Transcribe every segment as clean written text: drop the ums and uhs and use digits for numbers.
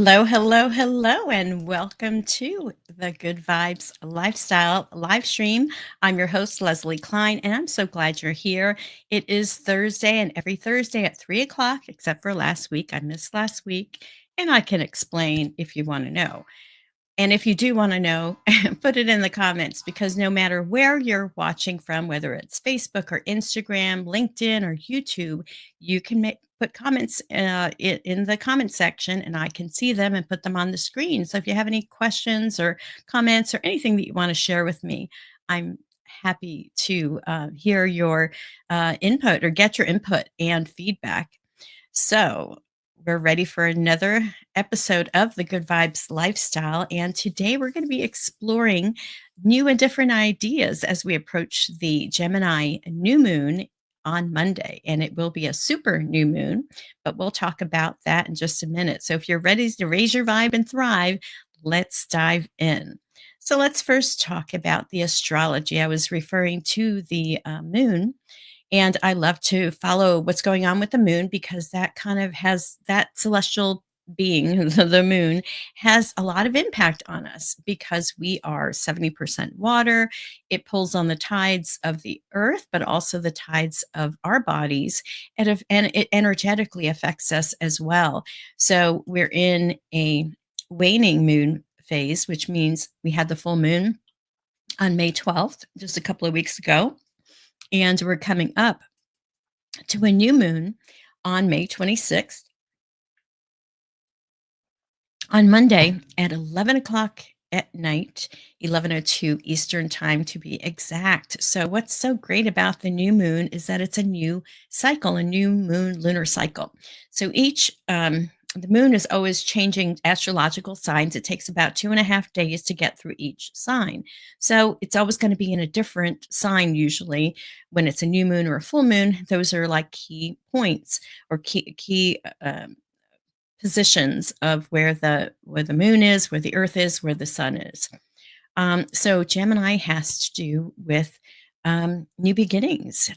Hello, hello, hello, and welcome to the Good Vibes Lifestyle live stream. I'm your host, Leslie Klein, and I'm so glad you're here. It is Thursday, and every Thursday at 3 o'clock, except for last week, I missed last week, and I can explain if you want to know. And if you do want to know, put it in the comments because no matter where you're watching from, whether it's Facebook or Instagram, LinkedIn or YouTube, you can put comments in the comment section and I can see them and put them on the screen. So if you have any questions or comments or anything that you want to share with me, I'm happy to hear your input or get your input and feedback. So, we're ready for another episode of the Good Vibes Lifestyle. And today we're going to be exploring new and different ideas as we approach the Gemini new moon on Monday. And it will be a super new moon, but we'll talk about that in just a minute. So, if you're ready to raise your vibe and thrive, let's dive in. So, let's first talk about the astrology. I was referring to the moon, and I love to follow what's going on with the moon because that kind of has that celestial being, the moon, has a lot of impact on us because we are 70% water. It pulls on the tides of the earth, but also the tides of our bodies, and it energetically affects us as well. So we're in a waning moon phase, which means we had the full moon on May 12th, just a couple of weeks ago. And we're coming up to a new moon on May 26th on Monday at 11 o'clock at night, 11:02 Eastern time to be exact. So, what's so great about the new moon is that it's a new cycle, a new moon lunar cycle. So, the moon is always changing astrological signs. It takes about 2.5 days to get through each sign. So, it's always going to be in a different sign, usually when it's a new moon or a full moon. Those are like key points or key positions of where the moon is, where the earth is, where the sun is. So Gemini has to do with new beginnings.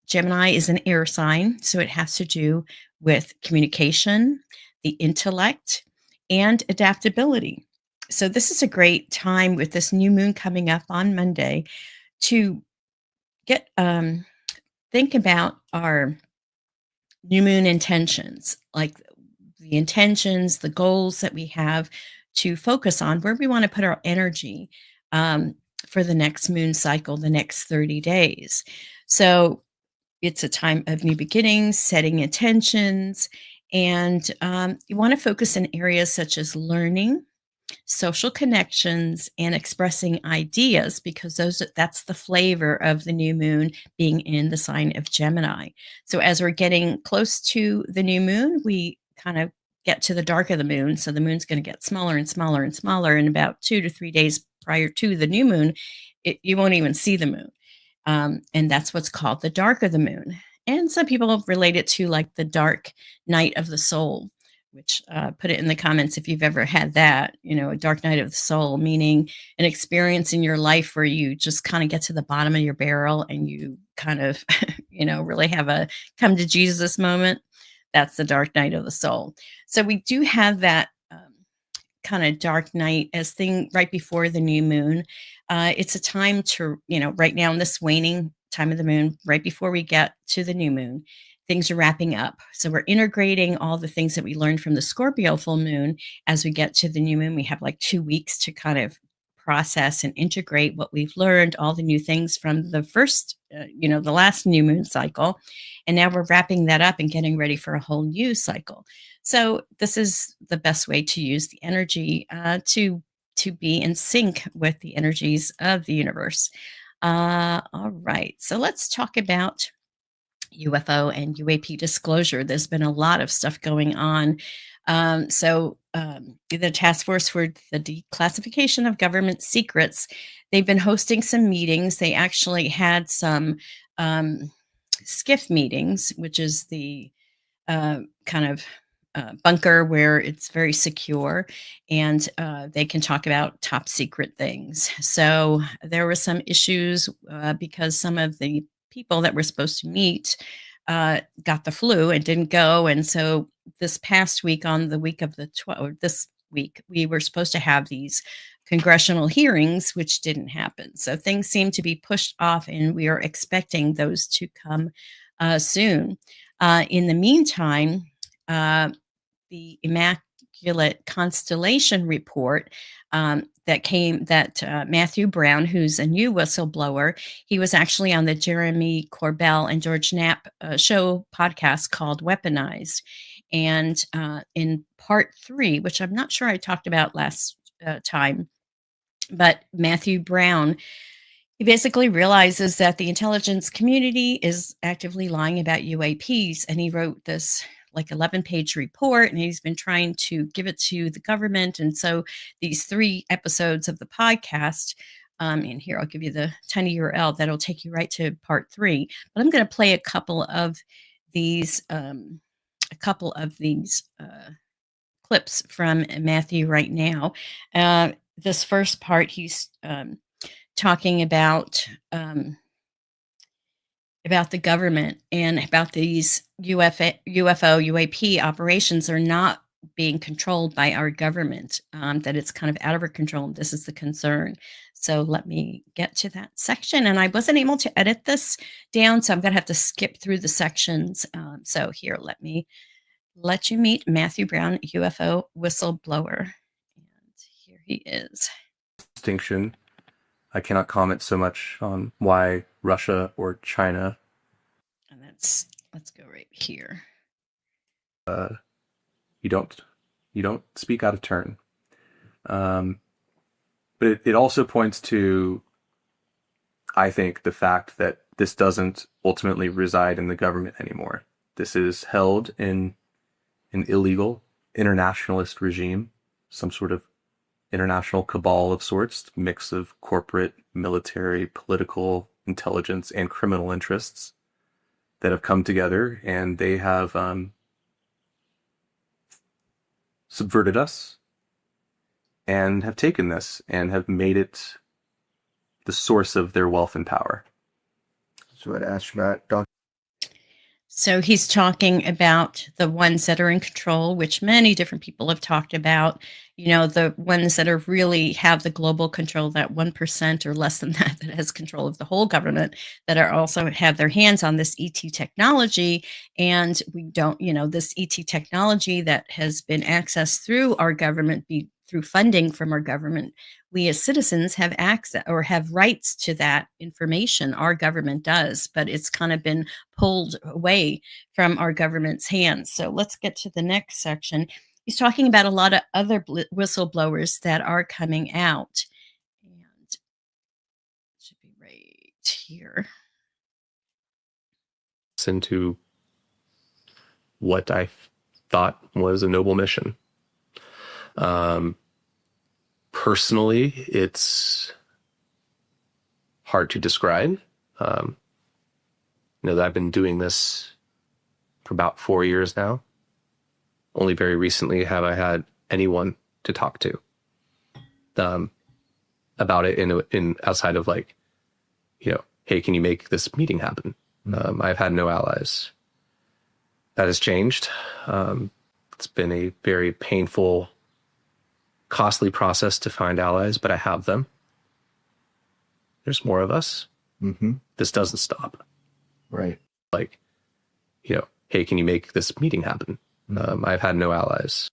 Gemini is an air sign, so it has to do with communication, the intellect, and adaptability. So this is a great time with this new moon coming up on Monday to get think about our new moon intentions, like the intentions, the goals that we have to focus on, where we want to put our energy um, for the next moon cycle, the next 30 days. So it's a time of new beginnings, setting intentions, and you want to focus in areas such as learning, social connections, and expressing ideas because that's the flavor of the new moon being in the sign of Gemini. So as we're getting close to the new moon, we kind of get to the dark of the moon. So the moon's going to get smaller and smaller and smaller. And about 2 to 3 days prior to the new moon, you won't even see the moon. And that's what's called the dark of the moon. And some people relate it to like the dark night of the soul, which put it in the comments if you've ever had that, a dark night of the soul, meaning an experience in your life where you just kind of get to the bottom of your barrel and you kind of, really have a come to Jesus moment. That's the dark night of the soul. So we do have that kind of dark night as thing right before the new moon. It's a time to, right now in this waning time of the moon, right before we get to the new moon, things are wrapping up. So we're integrating all the things that we learned from the Scorpio full moon as we get to the new moon. We have like 2 weeks to kind of process and integrate what we've learned, all the new things from the first, the last new moon cycle. And now we're wrapping that up and getting ready for a whole new cycle. So this is the best way to use the energy to be in sync with the energies of the universe. All right, so let's talk about UFO and UAP disclosure. There's been a lot of stuff going on. The Task Force for the Declassification of Government Secrets, they've been hosting some meetings. They actually had some SCIF meetings, which is the kind of bunker where it's very secure and they can talk about top secret things. So there were some issues because some of the people that were supposed to meet got the flu and didn't go. And so this past week, on the week of the 12th, this week, we were supposed to have these congressional hearings, which didn't happen. So things seem to be pushed off, and we are expecting those to come soon. In the meantime, the Immaculate Constellation report that Matthew Brown, who's a new whistleblower, he was actually on the Jeremy Corbell and George Knapp show podcast called Weaponized. And in part 3, which I'm not sure I talked about last time, but Matthew Brown, he basically realizes that the intelligence community is actively lying about UAPs, and he wrote this like 11-page report, and he's been trying to give it to the government. And so these 3 episodes of the podcast, and here I'll give you the tiny URL that'll take you right to part 3. But I'm going to play a couple of these clips from Matthew right now. This first part, he's talking about the government and about these UFO, UAP operations are not being controlled by our government, that it's kind of out of our control. This is the concern. So let me get to that section. And I wasn't able to edit this down, so I'm going to have to skip through the sections. So here, let me let you meet Matthew Brown, UFO whistleblower. And here he is. Distinction. I cannot comment so much on why Russia or China. And let's go right here. You don't speak out of turn. But it also points to, I think, the fact that this doesn't ultimately reside in the government anymore. This is held in an illegal internationalist regime, some sort of international cabal of sorts, mix of corporate, military, political, intelligence, and criminal interests that have come together, and they have subverted us and have taken this and have made it the source of their wealth and power. So what astronaut Dr. So he's talking about the ones that are in control, which many different people have talked about, the ones that are really have the global control, that 1% or less than that has control of the whole government, that are also have their hands on this ET technology. And we don't, this ET technology that has been accessed through our government, through funding from our government, we as citizens have access or have rights to that information. Our government does, but it's kind of been pulled away from our government's hands. So let's get to the next section. He's talking about a lot of other whistleblowers that are coming out. And it should be right here. Into what I thought was a noble mission. Personally, it's hard to describe. That I've been doing this for about 4 years now. Only very recently have I had anyone to talk to about it in outside of hey, can you make this meeting happen? I've had no allies. That has changed. It's been a very painful, costly process to find allies, but I have them. There's more of us. Mm-hmm. This doesn't stop. Right. Hey, can you make this meeting happen? I've had no allies.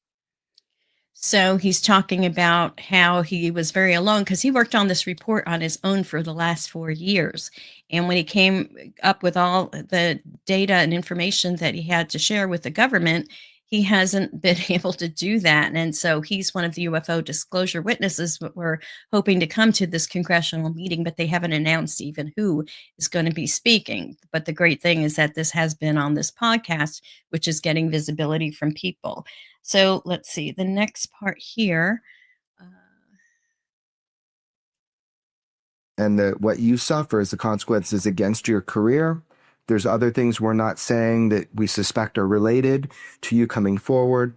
So he's talking about how he was very alone because he worked on this report on his own for the last 4 years. And when he came up with all the data and information that he had to share with the government, he hasn't been able to do that. And so he's one of the UFO disclosure witnesses, but we're hoping to come to this congressional meeting, but they haven't announced even who is going to be speaking. But the great thing is that this has been on this podcast, which is getting visibility from people. So let's see the next part here. And what you suffer as the consequences against your career. There's other things we're not saying that we suspect are related to you coming forward.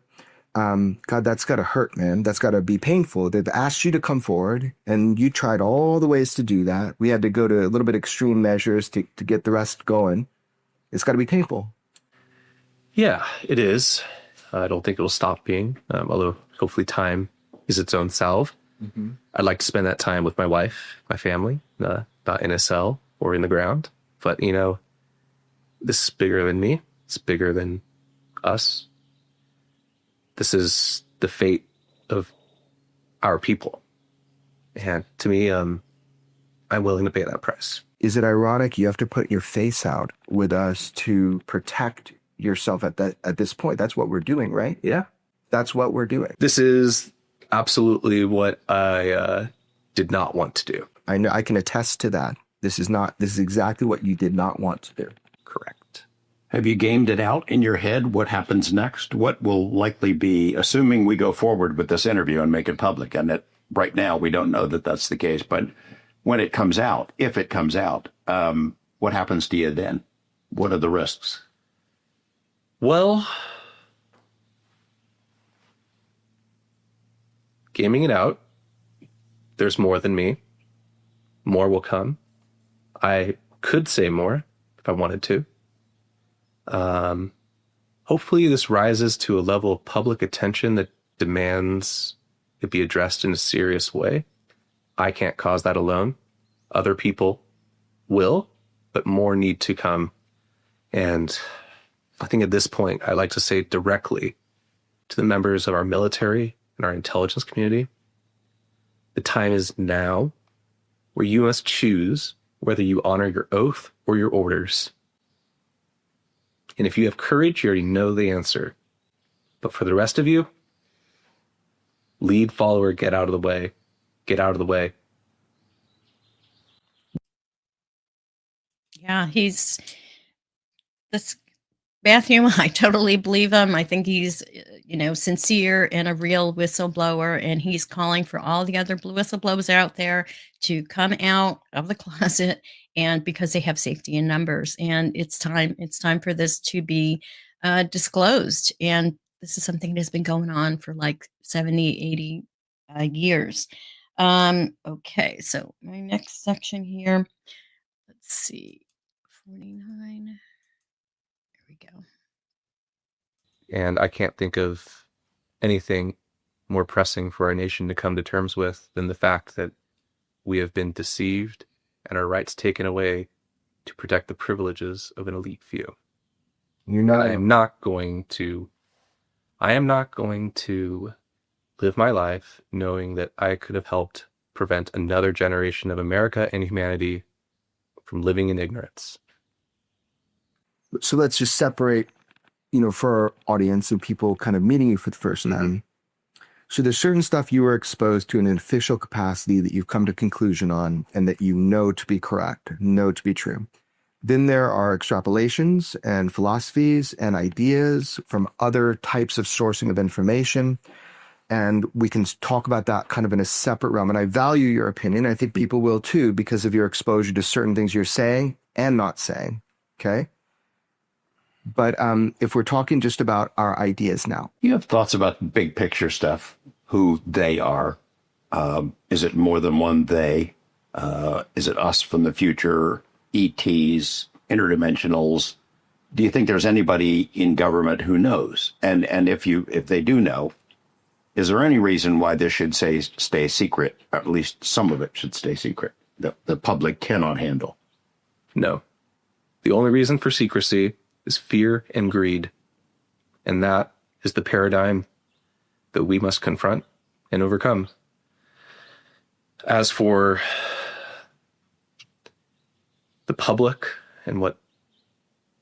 God, that's got to hurt, man. That's got to be painful. They've asked you to come forward, and you tried all the ways to do that. We had to go to a little bit extreme measures to get the rest going. It's got to be painful. Yeah, it is. I don't think it'll stop being, although hopefully time is its own salve. Mm-hmm. I'd like to spend that time with my wife, my family, not in a cell or in the ground. But, this is bigger than me. It's bigger than us. This is the fate of our people. And to me, I'm willing to pay that price. Is it ironic you have to put your face out with us to protect yourself at this point? That's what we're doing, right? Yeah. That's what we're doing. This is absolutely what I did not want to do. I know, I can attest to that. This is exactly what you did not want to do. Correct. Have you gamed it out in your head? What happens next? What will likely be, assuming we go forward with this interview and make it public, and that right now we don't know that that's the case, but when it comes out, if it comes out, what happens to you then? What are the risks? Well, gaming it out, there's more than me. More will come. I could say more if I wanted to. Hopefully this rises to a level of public attention that demands it be addressed in a serious way. I can't cause that alone. Other people will, but more need to come. And I think at this point, I like to say directly to the members of our military and our intelligence community, the time is now where you must choose whether you honor your oath or your orders. And if you have courage, you already know the answer. But for the rest of you, lead, follower, get out of the way. Get out of the way. Yeah, this Matthew, I totally believe him. I think he's, sincere and a real whistleblower, and he's calling for all the other blue whistleblowers out there to come out of the closet, and because they have safety in numbers, and it's time for this to be disclosed. And this is something that has been going on for like 70, 80 years. Okay, so my next section here, let's see, 49. There we go. And I can't think of anything more pressing for our nation to come to terms with than the fact that we have been deceived and our rights taken away to protect the privileges of an elite few. I am not going to live my life knowing that I could have helped prevent another generation of America and humanity from living in ignorance. So let's just separate, for our audience and people kind of meeting you for the first time. So there's certain stuff you were exposed to in an official capacity that you've come to conclusion on and that you know to be correct, know to be true. Then there are extrapolations and philosophies and ideas from other types of sourcing of information. And we can talk about that kind of in a separate realm. And I value your opinion. I think people will too, because of your exposure to certain things you're saying and not saying. Okay. But if we're talking just about our ideas now. You have thoughts about big picture stuff, who they are. Is it more than one they? Is it us from the future, ETs, interdimensionals? Do you think there's anybody in government who knows? And if they do know, is there any reason why this should stay secret? Or at least some of it should stay secret. The public cannot handle. No. The only reason for secrecy is fear and greed. And that is the paradigm that we must confront and overcome. As for the public and what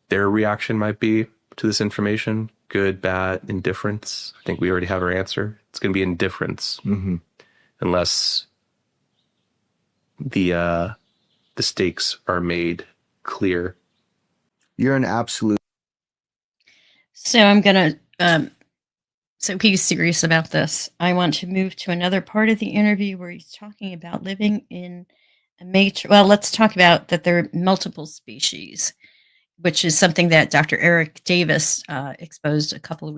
their reaction might be to this information, good, bad, indifference, I think we already have our answer. It's going to be indifference. Mm-hmm. Unless the stakes are made clear. You're an absolute. So I'm going to, so he's serious about this. I want to move to another part of the interview where he's talking about living in a matrix. Well, let's talk about that there are multiple species, which is something that Dr. Eric Davis exposed a couple of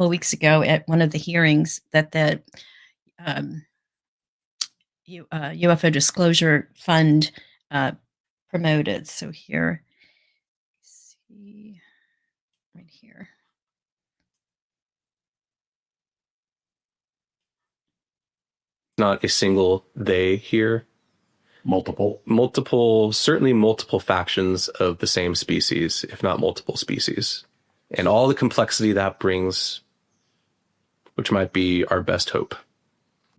weeks ago at one of the hearings that the UFO Disclosure Fund promoted. So here, let's see. right here. Not a single they here. Certainly multiple factions of the same species, if not multiple species. And all the complexity that brings, which might be our best hope.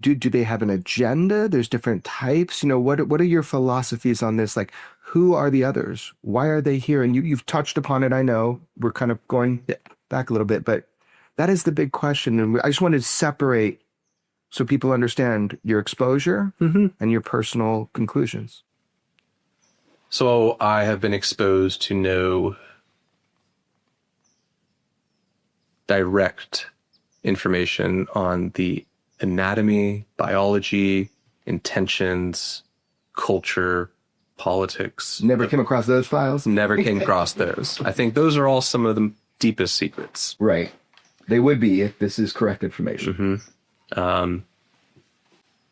Do they have an agenda? There's different types. What are your philosophies on this? Like, who are the others? Why are they here? And you've touched upon it. I know we're kind of going back a little bit, but that is the big question. And I just wanted to separate so people understand your exposure and your personal conclusions. So I have been exposed to no direct information on the anatomy, biology, intentions, culture, politics. Never came across those files? Never came across those. I think those are all some of the deepest secrets. Right. They would be if this is correct information.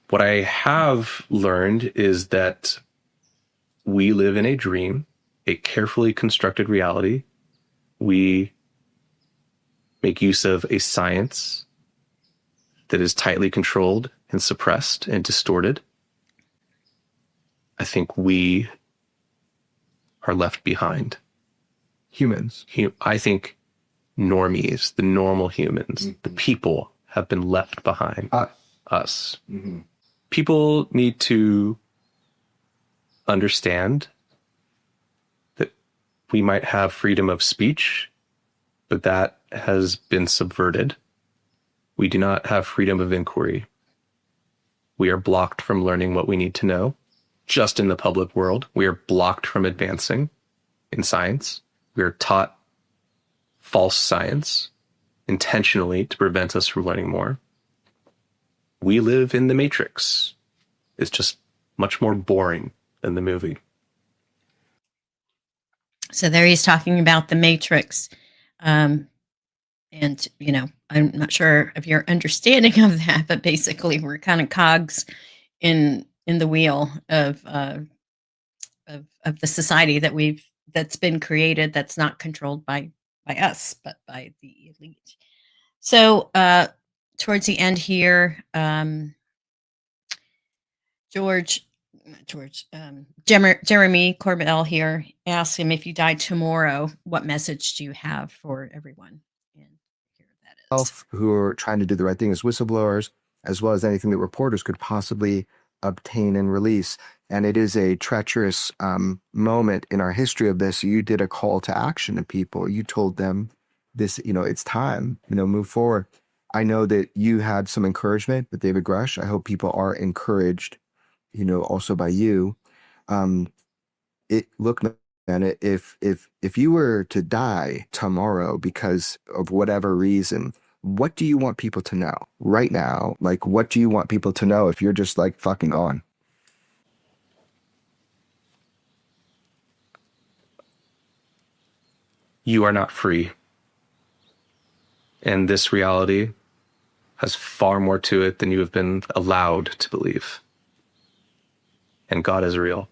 What I have learned is that we live in a dream, a carefully constructed reality. We make use of a science that is tightly controlled and suppressed and distorted. I think we are left behind. Humans. I think normies, the normal humans, the people have been left behind. Us. People need to understand that we might have freedom of speech, but that has been subverted. We do not have freedom of inquiry. We are blocked from learning what we need to know. Just in the public world, we are blocked from advancing in science. We are taught false science intentionally to prevent us from learning more. We live in the Matrix. It's just much more boring than the movie. So there he's talking about the Matrix. And, I'm not sure of your understanding of that, but basically we're kind of cogs in the wheel of the society that's been created, that's not controlled by us, but by the elite. So towards the end here, Jeremy Corbell here asks him, if you died tomorrow, what message do you have for everyone? And here that is. Who are trying to do the right thing as whistleblowers, as well as anything that reporters could possibly obtain and release. And it is a treacherous moment in our history of this. You did a call to action to people. You told them this, it's time, move forward. I know that you had some encouragement with David Grush. I hope people are encouraged, also by you. Look, man, if you were to die tomorrow because of whatever reason, what do you want people to know right now? Like, what do you want people to know if you're just like fucking gone? You are not free. And this reality has far more to it than you have been allowed to believe. And God is real.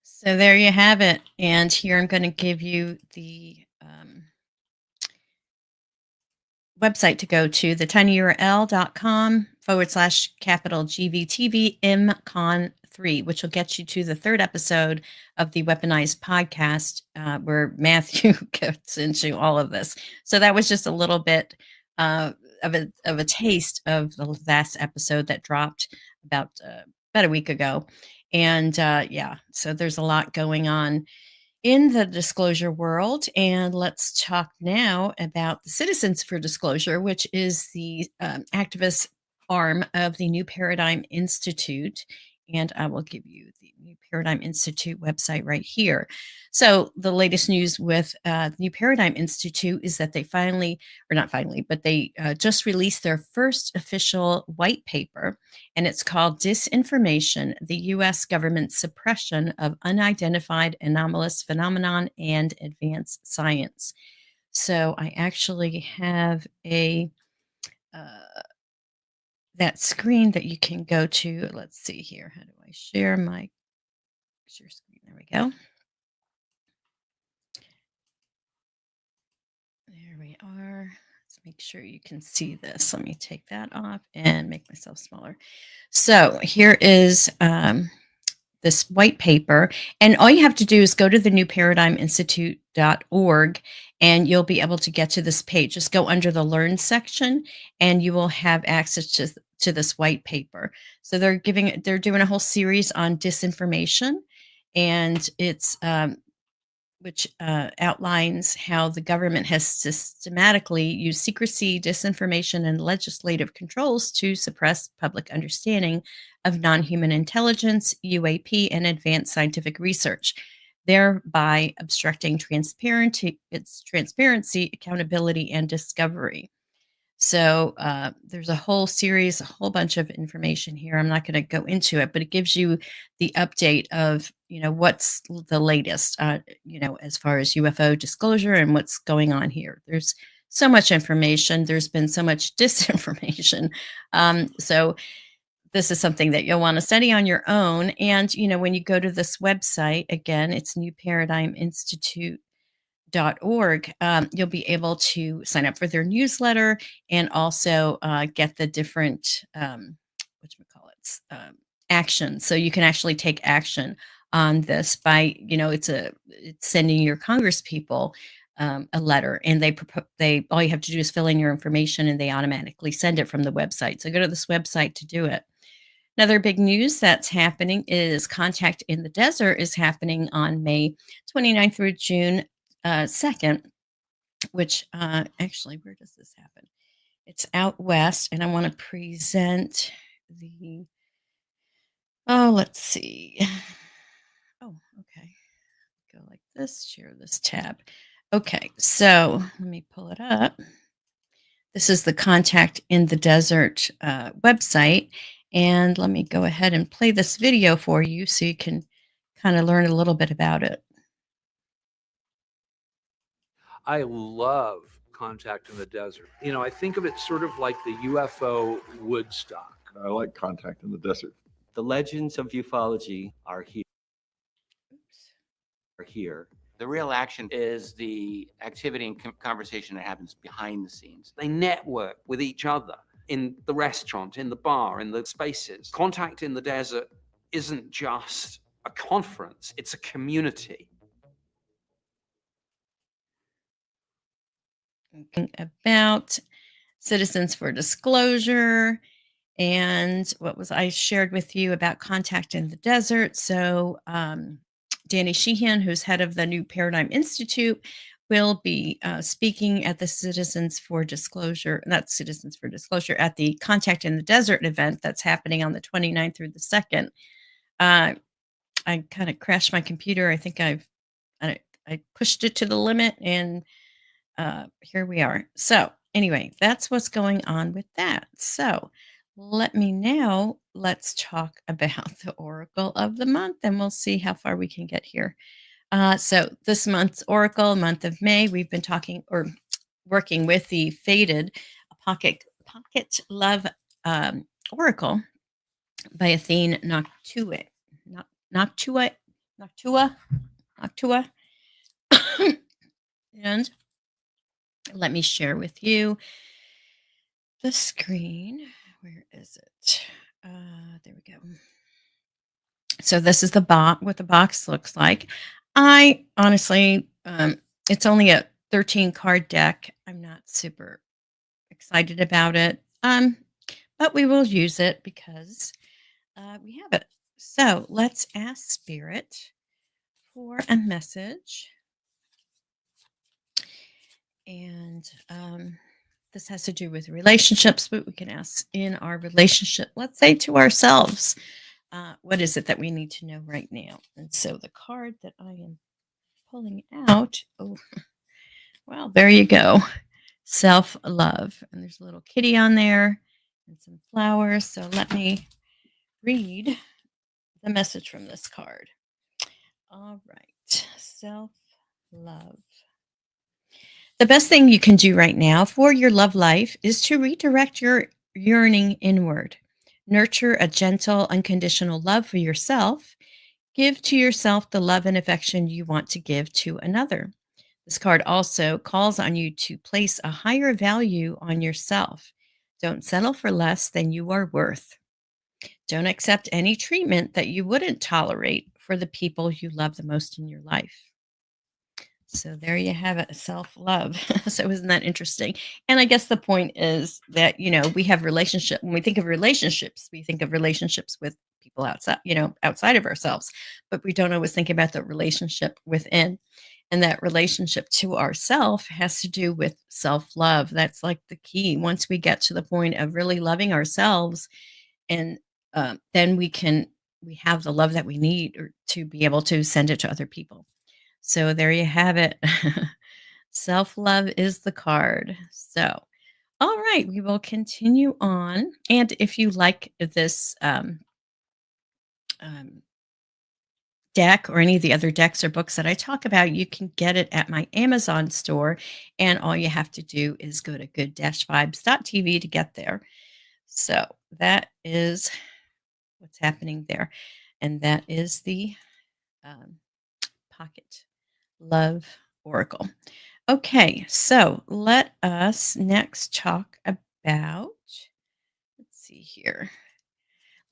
So there you have it. And here I'm going to give you the website to go to, the tinyurl.com/GVTVMCon3, which will get you to the third episode of the Weaponized podcast, where Matthew gets into all of this. So that was just a little bit of a taste of the last episode that dropped about a week ago. And so there's a lot going on in the disclosure world. And let's talk now about the Citizens for Disclosure, which is the activist arm of the New Paradigm Institute. And I will give you the New Paradigm Institute website right here. So the latest news with the New Paradigm Institute is that they they just released their first official white paper, and it's called Disinformation, the U.S. Government's Suppression of Unidentified Anomalous Phenomenon and Advanced Science. So I actually have that screen that you can go to. Let's see here. How do I share screen? There we go. we are. Let's make sure you can see this. Let me take that off and make myself smaller. So here is this white paper. And all you have to do is go to the newparadigminstitute.org and you'll be able to get to this page. Just go under the Learn section and you will have access to this white paper. So they're doing a whole series on disinformation, and it's which outlines how the government has systematically used secrecy, disinformation, and legislative controls to suppress public understanding of non human intelligence, UAP, and advanced scientific research, thereby obstructing transparency, accountability, and discovery. So there's a whole series, a whole bunch of information here. I'm not going to go into it, but it gives you the update of, what's the latest, as far as UFO disclosure and what's going on here. There's so much information. There's been so much disinformation. So this is something that you'll want to study on your own. And, when you go to this website, again, it's New Paradigm Institute .org, you'll be able to sign up for their newsletter and also get the different actions. So you can actually take action on this by it's sending your Congress people a letter, and they all you have to do is fill in your information and they automatically send it from the website. So go to this website to do it. Another big news that's happening is Contact in the Desert is happening on May 29th through June 2nd, which actually, where does this happen? It's out west, and I want to present let's see. Oh, okay. Go like this, share this tab. Okay, so let me pull it up. This is the Contact in the Desert website, and let me go ahead and play this video for you so you can kind of learn a little bit about it. I love Contact in the Desert. I think of it sort of like the UFO Woodstock. I like Contact in the Desert. The legends of ufology are here. The real action is the activity and conversation that happens behind the scenes. They network with each other in the restaurant, in the bar, in the spaces. Contact in the Desert isn't just a conference, it's a community. About Citizens for Disclosure, and what was I shared with you about Contact in the Desert. So Danny Sheehan, who's head of the New Paradigm Institute, will be speaking at the Citizens for Disclosure, not Citizens for Disclosure, at the Contact in the Desert event that's happening on the 29th through the 2nd. I kind of crashed my computer. I think I pushed it to the limit, and here we are. So anyway, that's what's going on with that. So let's talk about the Oracle of the month, and we'll see how far we can get here. So this month's Oracle, month of May, we've been talking or working with the Fated Pocket Love Oracle by Athene Noctua. And let me share with you the screen. Where is it? There we go. So this is what the box looks like. I honestly, it's only a 13 card deck. I'm not super excited about it. But we will use it because we have it. So let's ask Spirit for a message. And this has to do with relationships, but we can ask in our relationship, let's say to ourselves, what is it that we need to know right now? And so the card that I am pulling out, well, there you go. Self-love. And there's a little kitty on there and some flowers. So let me read the message from this card. All right. Self-love. The best thing you can do right now for your love life is to redirect your yearning inward. Nurture a gentle, unconditional love for yourself. Give to yourself the love and affection you want to give to another. This card also calls on you to place a higher value on yourself. Don't settle for less than you are worth. Don't accept any treatment that you wouldn't tolerate for the people you love the most in your life. So there you have it, self-love. So isn't that interesting? And I guess the point is that, we have relationship. When we think of relationships, we think of relationships with people outside, outside of ourselves, but we don't always think about the relationship within. And that relationship to ourself has to do with self-love. That's like the key. Once we get to the point of really loving ourselves, and then we have the love that we need to be able to send it to other people. So there you have it. Self love is the card. So, all right, we will continue on. And if you like this um, deck or any of the other decks or books that I talk about, you can get it at my Amazon store. And all you have to do is go to good-vibes.tv to get there. So that is what's happening there. And that is the um, Pocket Love Oracle. Okay, so let us next talk about, let's see here,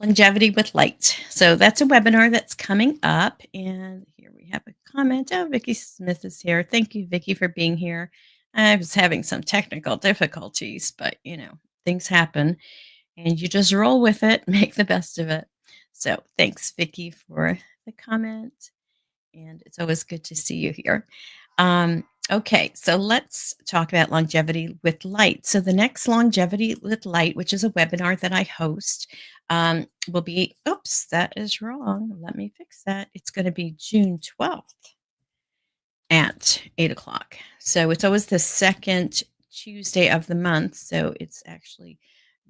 longevity with light. So that's a webinar that's coming up. And here we have a comment. Oh, Vicki Smith is here. Thank you, Vicki, for being here. I was having some technical difficulties, but things happen and you just roll with it, make the best of it. So thanks, Vicki, for the comment. And it's always good to see you here. Okay, so let's talk about longevity with light. So the next longevity with light, which is a webinar that I host, will be, oops, that is wrong. Let me fix that. It's going to be June 12th at 8 o'clock. So it's always the second Tuesday of the month. So it's actually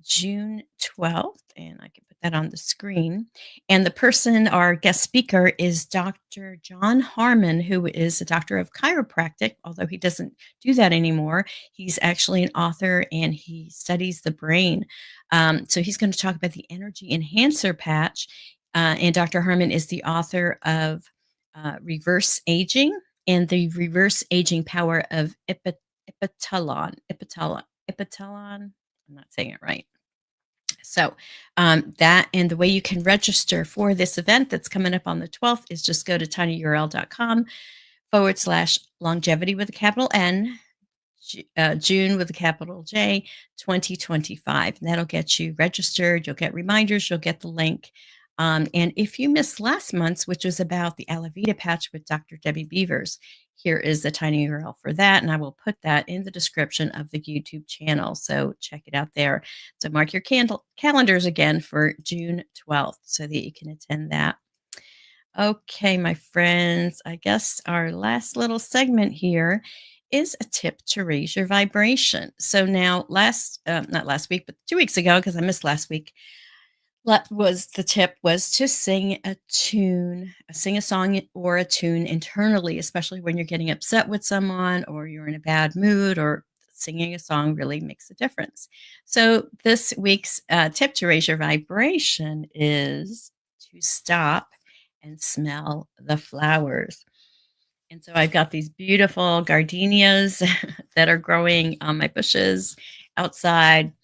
June 12th, and I can put that on the screen. And the person, our guest speaker, is Dr. John Harmon, who is a doctor of chiropractic, although he doesn't do that anymore. He's actually an author and he studies the brain. So he's going to talk about the energy enhancer patch. And Dr. Harmon is the author of Reverse Aging and the Reverse Aging Power of Epitalon. I'm not saying it right. So that and the way you can register for this event that's coming up on the 12th is just go to tinyurl.com/longevity with a capital N, June with a capital J, 2025. And that'll get you registered. You'll get reminders. You'll get the link. And if you missed last month's, which was about the Alavita patch with Dr. Debbie Beavers, here is the tiny URL for that. And I will put that in the description of the YouTube channel. So check it out there. So mark your calendars again for June 12th so that you can attend that. Okay, my friends, I guess our last little segment here is a tip to raise your vibration. So now not last week, but 2 weeks ago, because I missed last week, the tip was to sing a tune, sing a song or a tune internally, especially when you're getting upset with someone or you're in a bad mood, or singing a song really makes a difference. So this week's tip to raise your vibration is to stop and smell the flowers. And so I've got these beautiful gardenias that are growing on my bushes outside.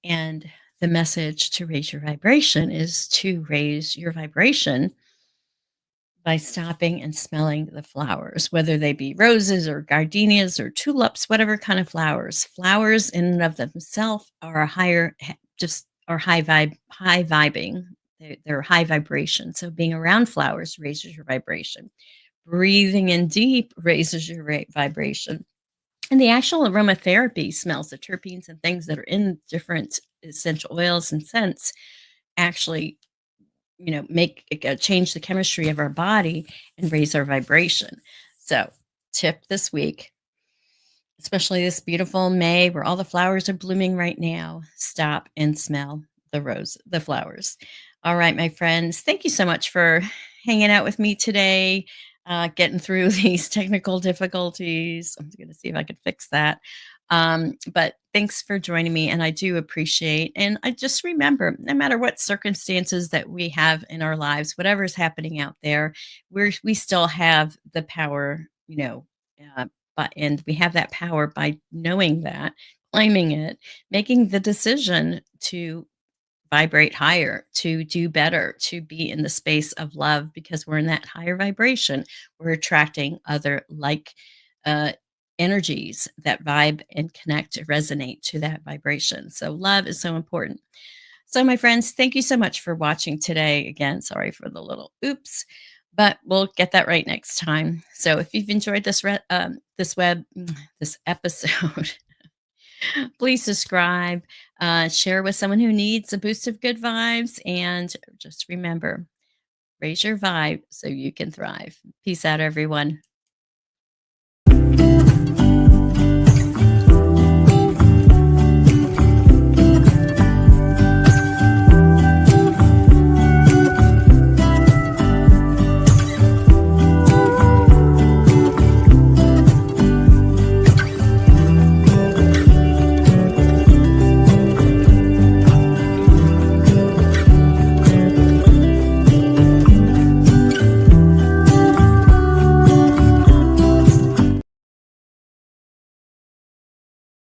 And the message to raise your vibration is to raise your vibration by stopping and smelling the flowers, whether they be roses or gardenias or tulips, whatever kind of flowers. Flowers in and of themselves are high vibing. They're high vibration. So being around flowers raises your vibration. Breathing in deep raises your vibration. And the actual aromatherapy smells, the terpenes and things that are in different essential oils and scents actually, change the chemistry of our body and raise our vibration. So tip this week, especially this beautiful May where all the flowers are blooming right now, stop and smell the flowers. All right, my friends, thank you so much for hanging out with me today. Getting through these technical difficulties. I'm going to see if I can fix that. But thanks for joining me, and I do appreciate. And I just remember, no matter what circumstances that we have in our lives, whatever's happening out there, we still have the power you know, uh, and we have that power by knowing that, claiming it, making the decision to vibrate higher, to do better, to be in the space of love because we're in that higher vibration. We're attracting other like uh, energies that vibe and connect, resonate to that vibration. So, love is so important. So, my friends, thank you so much for watching today. Again, sorry for the little oops, but we'll get that right next time. So, if you've enjoyed this episode, please subscribe, share with someone who needs a boost of good vibes, and just remember, raise your vibe so you can thrive. Peace out, everyone.